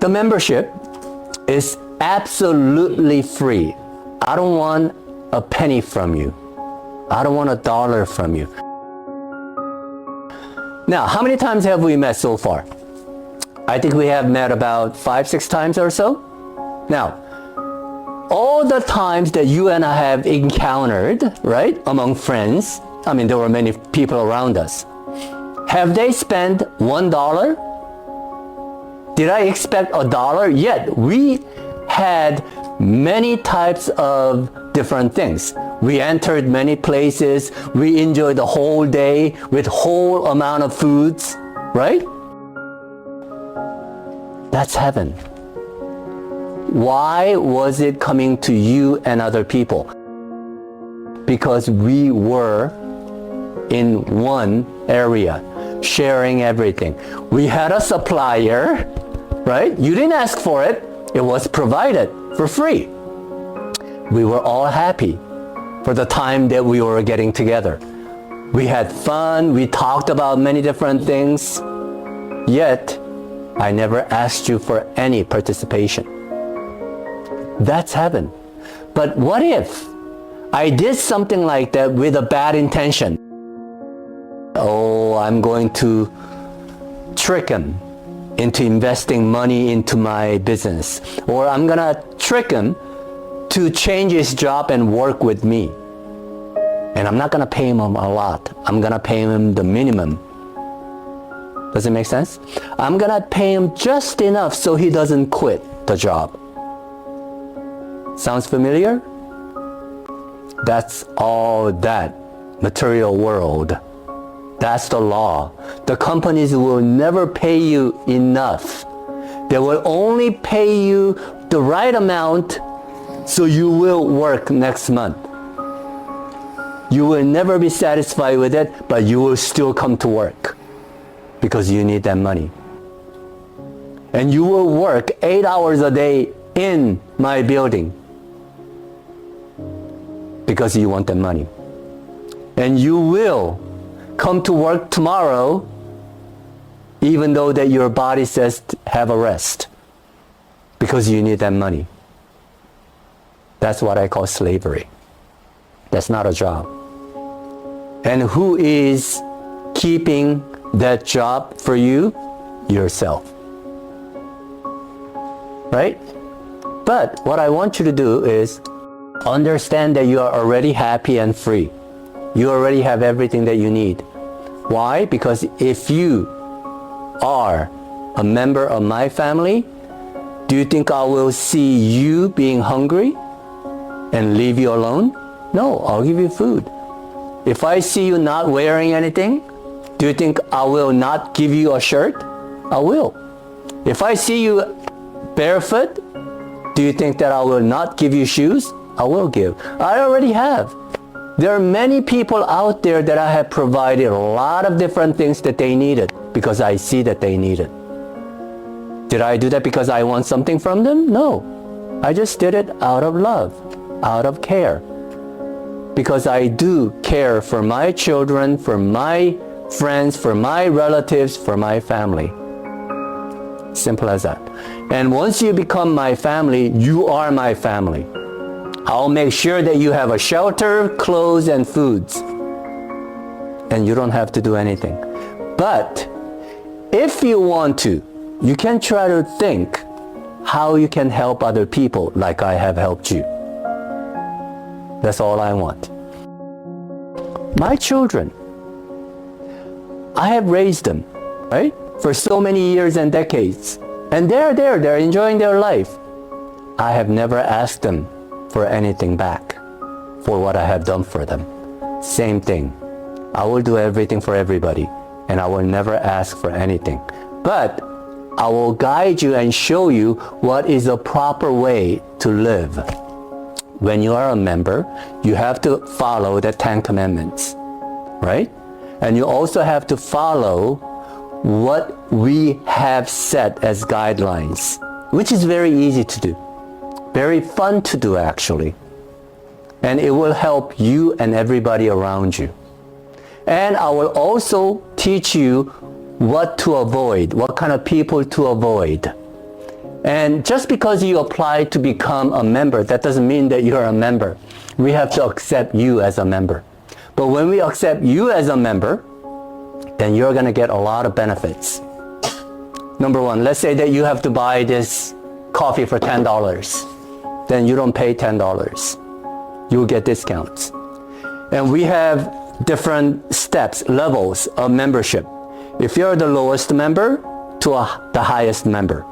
The membership is absolutely free. I don't want a penny from you. I don't want $1 from you. Now, how many times have we met so far? I think we have met about 5, 6 times or so. Now, all the times that you and I have encountered, right, among friends, I mean, there were many people around us. Have they spent $1? Did I expect $1? Yet we had many types of different things. We entered many places. We enjoyed the whole day with whole amount of foods, right? That's heaven. Why was it coming to you and other people? Because we were in one area, sharing everything. We had a supplier, right? You didn't ask for it. It was provided for free. We were all happy for the time that we were getting together. We had fun. We talked about many different things. Yet, I never asked you for any participation. That's heaven. But what if I did something like that with a bad intention? Oh, I'm going to trick him into investing money into my business. Or I'm going to trick him to change his job and work with me. And I'm not going to pay him a lot. I'm going to pay him the minimum. Does it make sense? I'm going to pay him just enough so he doesn't quit the job. Sounds familiar? That's all that material world. That's the law. The companies will never pay you enough. They will only pay you the right amount so you will work next month. You will never be satisfied with it, but you will still come to work because you need that money. And you will work 8 hours a day in my building because you want the money. And you will come to work tomorrow even though that your body says have a rest because you need that money. That's what I call slavery. That's not a job. And who is keeping that job for you? Yourself. Right? But what I want you to do is understand that you are already happy and free. You already have everything that you need. Why? Because if you are a member of my family, do you think I will see you being hungry and leave you alone? No, I'll give you food. If I see you not wearing anything, do you think I will not give you a shirt? I will. If I see you barefoot, do you think that I will not give you shoes? I will give. I already have. There are many people out there that I have provided a lot of different things that they needed because I see that they need it. Did I do that because I want something from them? No. I just did it out of love, out of care. Because I do care for my children, for my friends, for my relatives, for my family. Simple as that. And once you become my family, you are my family. I'll make sure that you have a shelter, clothes, and foods. And you don't have to do anything. But if you want to, you can try to think how you can help other people like I have helped you. That's all I want. My children, I have raised them, right? For so many years and decades. And they're enjoying their life. I have never asked them for anything back for what I have done for them. Same thing. I will do everything for everybody and I will never ask for anything. But I will guide you and show you what is a proper way to live. When you are a member, you have to follow the 10 Commandments, right? And you also have to follow what we have set as guidelines, which is very easy to do. Very fun to do, actually. And it will help you and everybody around you. And I will also teach you what to avoid, what kind of people to avoid. And just because you apply to become a member, that doesn't mean that you're a member. We have to accept you as a member. But when we accept you as a member, then you're going to get a lot of benefits. Number one, let's say that you have to buy this coffee for $10. Then you don't pay $10. You'll get discounts. And we have different steps, levels of membership. If you're the lowest member to the highest member,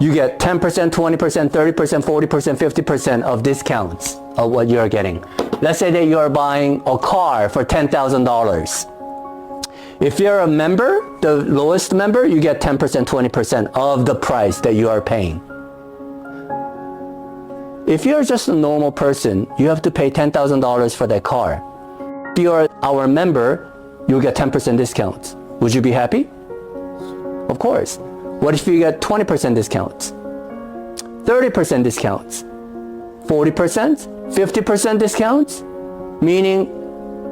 you get 10%, 20%, 30%, 40%, 50% of discounts of what you're getting. Let's say that you're buying a car for $10,000. If you're a member, the lowest member, you get 10%, 20% of the price that you are paying. If you're just a normal person, you have to pay $10,000 for that car. If you're our member, you'll get 10% discounts. Would you be happy? Of course. What if you get 20% discounts? 30% discounts? 40%? 50% discounts? Meaning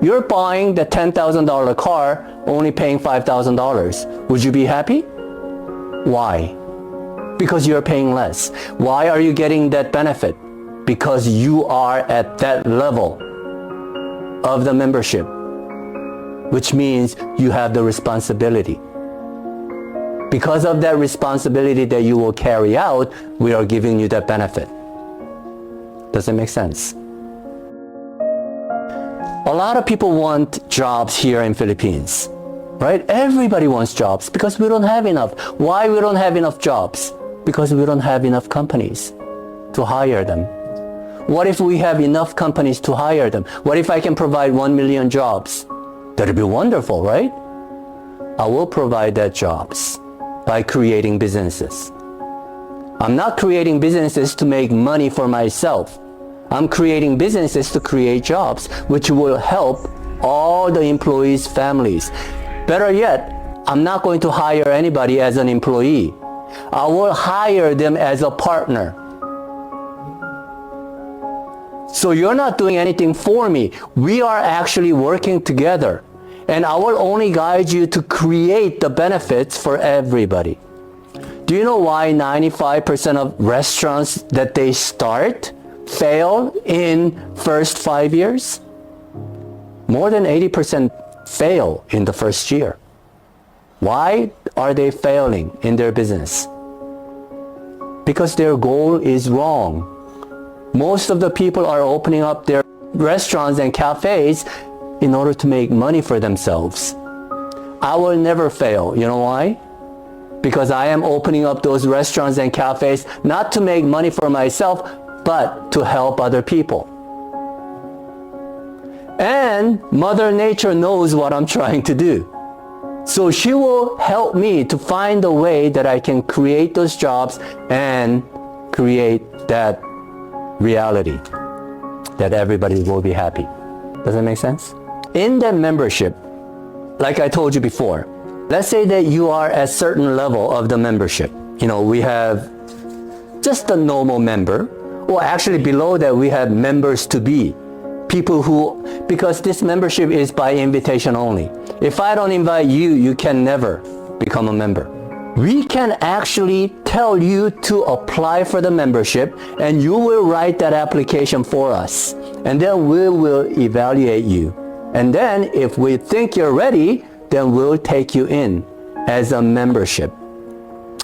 you're buying the $10,000 car only paying $5,000. Would you be happy? Why? Because you're paying less. Why are you getting that benefit? Because you are at that level of the membership, which means you have the responsibility. Because of that responsibility that you will carry out, we are giving you that benefit. Does it make sense? A lot of people want jobs here in Philippines, right? Everybody wants jobs because we don't have enough. Why we don't have enough jobs? Because we don't have enough companies to hire them. What if we have enough companies to hire them? What if I can provide 1 million jobs? That'd be wonderful, right? I will provide that jobs by creating businesses. I'm not creating businesses to make money for myself. I'm creating businesses to create jobs, which will help all the employees' families. Better yet, I'm not going to hire anybody as an employee. I will hire them as a partner. So you're not doing anything for me. We are actually working together. And I will only guide you to create the benefits for everybody. Do you know why 95% of restaurants that they start fail in first 5 years? More than 80% fail in the first year. Why are they failing in their business? Because their goal is wrong. Most of the people are opening up their restaurants and cafes in order to make money for themselves. I will never fail. You know why? Because I am opening up those restaurants and cafes not to make money for myself, but to help other people. And Mother Nature knows what I'm trying to do. So she will help me to find a way that I can create those jobs and create that reality that everybody will be happy. Does that make sense? In that membership, like I told you before, let's say that you are at a certain level of the membership. You know, we have just a normal member, or actually below that we have members to be. People who, because this membership is by invitation only. If I don't invite you, you can never become a member. We can actually tell you to apply for the membership, and you will write that application for us. And then we will evaluate you. And then if we think you're ready, then we'll take you in as a membership,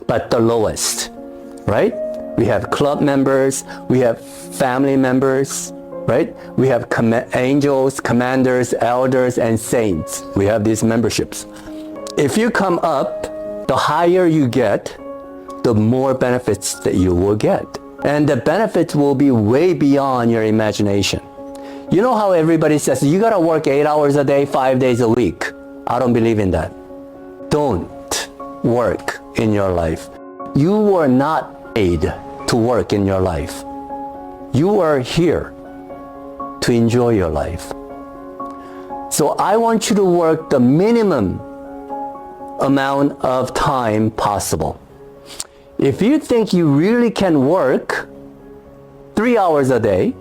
but the lowest, right? We have club members, we have family members, right? We have angels, commanders, elders, and saints. We have these memberships. If you come up, the higher you get, the more benefits that you will get. And the benefits will be way beyond your imagination. You know how everybody says, you gotta work 8 hours a day, 5 days a week. I don't believe in that. Don't work in your life. You were not made to work in your life. You are here to enjoy your life. So I want you to work the minimum amount of time possible. If you think you really can work 3 hours a day,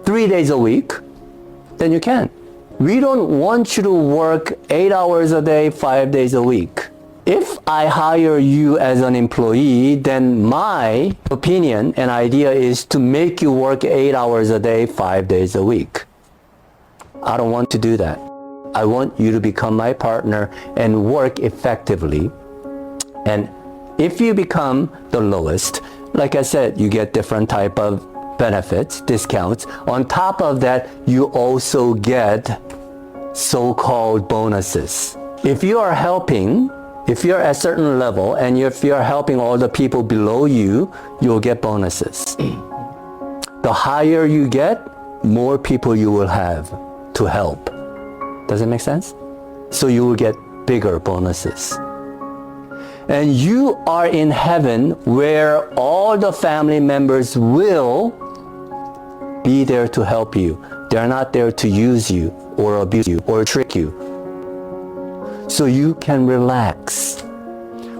3 days a week, then you can. We don't want you to work 8 hours a day, 5 days a week. if I hire you as an employee, then my opinion and idea is to make you work 8 hours a day, 5 days a week. I don't want to do that. I want you to become my partner and work effectively. And if you become the lowest, like I said, you get different type of benefits, discounts. On top of that, you also get so-called bonuses. If you are helping, if you're at a certain level and if you're helping all the people below you, you'll get bonuses. The higher you get, more people you will have to help. Does it make sense? So you will get bigger bonuses. And you are in heaven where all the family members will be there to help you. They're not there to use you or abuse you or trick you. So you can relax.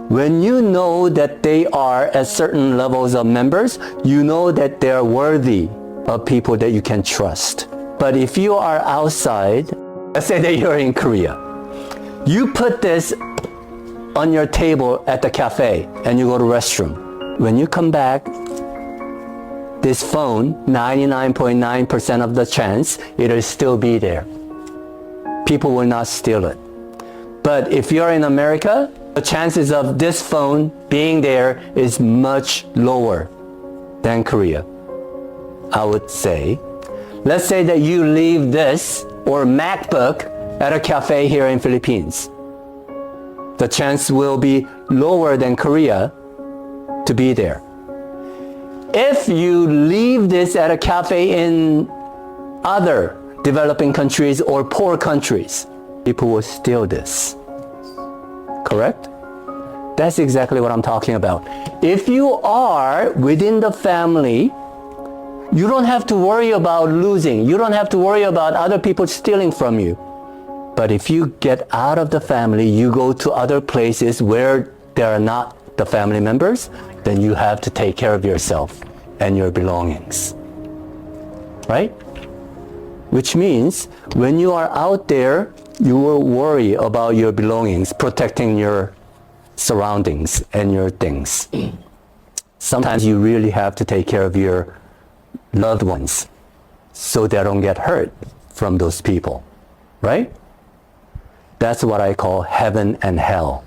When you know that they are at certain levels of members, you know that they're worthy of people that you can trust. But if you are outside, let's say that you're in Korea, you put this on your table at the cafe and you go to the restroom. When you come back, this phone, 99.9% of the chance, it'll still be there. People will not steal it. But if you're in America, the chances of this phone being there is much lower than Korea. I would say, let's say that you leave this or MacBook at a cafe here in Philippines. The chance will be lower than Korea to be there. If you leave this at a cafe in other developing countries or poor countries, people will steal this. Correct? That's exactly what I'm talking about. If you are within the family, you don't have to worry about losing. You don't have to worry about other people stealing from you. But if you get out of the family, you go to other places where there are not the family members, then you have to take care of yourself and your belongings. Right? Which means when you are out there, you will worry about your belongings, protecting your surroundings and your things. Sometimes you really have to take care of your loved ones so they don't get hurt from those people. Right? That's what I call heaven and hell.